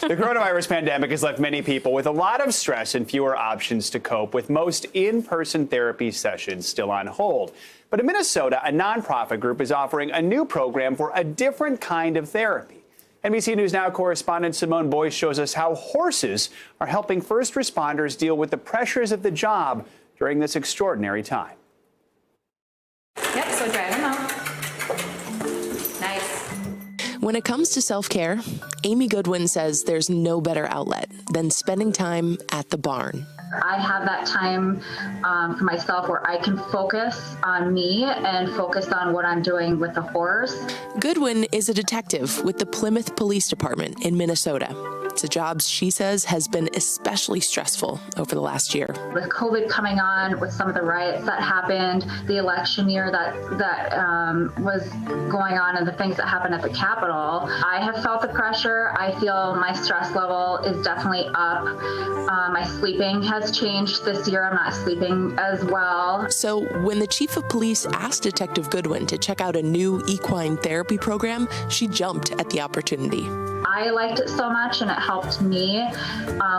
The coronavirus pandemic has left many people with a lot of stress and fewer options to cope, with most in-person therapy sessions still on hold. But in Minnesota, a nonprofit group is offering a new program for a different kind of therapy. NBC News Now correspondent Simone Boyce shows us how horses are helping first responders deal with the pressures of the job during this extraordinary time. Yep, so drive him out. Nice. When it comes to self-care, Amy GOODWIN says there's no better outlet than spending time at the barn. I have that time for myself where I can focus on me and focus on what I'm doing with the horse. GOODWIN is a detective with the Plymouth Police Department in Minnesota. It's a job she says has been especially stressful over the last year. With COVID coming on, with some of the riots that happened, the election year that was going on, and the things that happened at the Capitol, I have felt the pressure. I feel my stress level is definitely up. My sleeping has changed this year. I'm not sleeping as well. So when the chief of police asked Detective GOODWIN to check out a new equine therapy program, she jumped at the opportunity. I liked it so much, and it helped me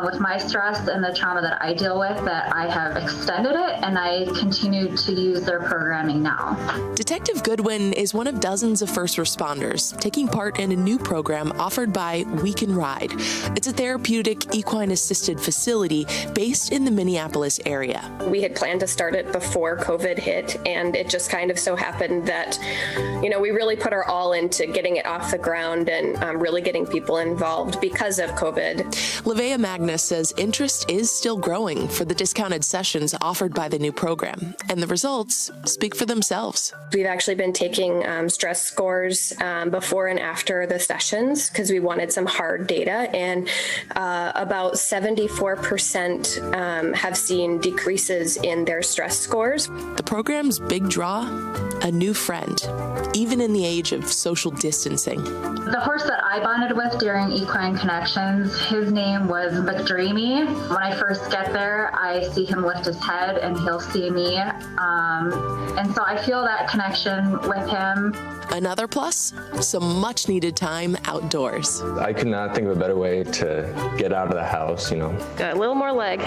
with my stress and the trauma that I deal with, that I have extended it, and I continue to use their programming now. Detective GOODWIN is one of dozens of first responders taking part in a new program offered by We Can Ride. It's a therapeutic equine-assisted facility based in the Minneapolis area. We had planned to start it before COVID hit, and it just kind of so happened that, we really put our all into getting it off the ground and really getting people involved because of COVID. LOVEAYA MAGNUS says interest is still growing for the discounted sessions offered by the new program, and the results speak for themselves. We've actually been taking stress scores before and after the sessions because we wanted some hard data, and about 74% have seen decreases in their stress scores. The program's big draw, a new friend, even in the age of social distancing. The horse that I bonded with during Equine Connections, his name was McDreamy. When I first get there, I see him lift his head and he'll see me. And so I feel that connection with him. Another plus, some much needed time outdoors. I could not think of a better way to get out of the house, Got a little more leg.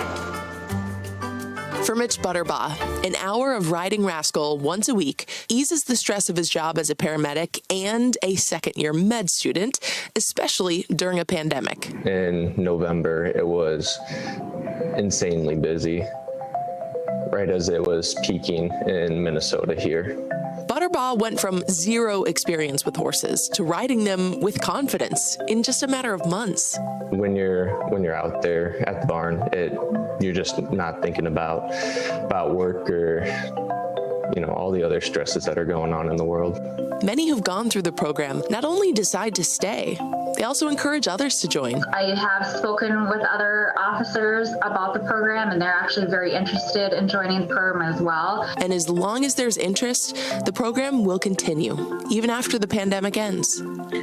For Mitch BUTTERBAUGH, an hour of riding Rascal once a week eases the stress of his job as a paramedic and a second-year med student, especially during a pandemic. In November, it was insanely busy, right as it was peaking in Minnesota here. BUTTERBAUGH went from zero experience with horses to riding them with confidence in just a matter of months. When you're out there at the barn, you're just not thinking about work or all the other stresses that are going on in the world. Many who've gone through the program not only decide to stay, they also encourage others to join. I have spoken with other officers about the program, and they're actually very interested in joining the program as well. And as long as there's interest, the program will continue, even after the pandemic ends.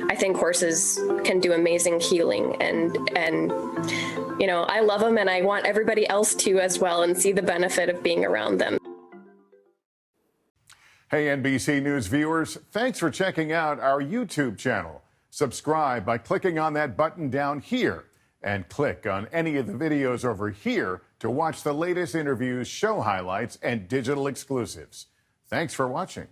I think horses can do amazing healing, and I love them, and I want everybody else to as well, and see the benefit of being around them. Hey, NBC News viewers, thanks for checking out our YouTube channel. Subscribe by clicking on that button down here, and click on any of the videos over here to watch the latest interviews, show highlights, and digital exclusives. Thanks for watching.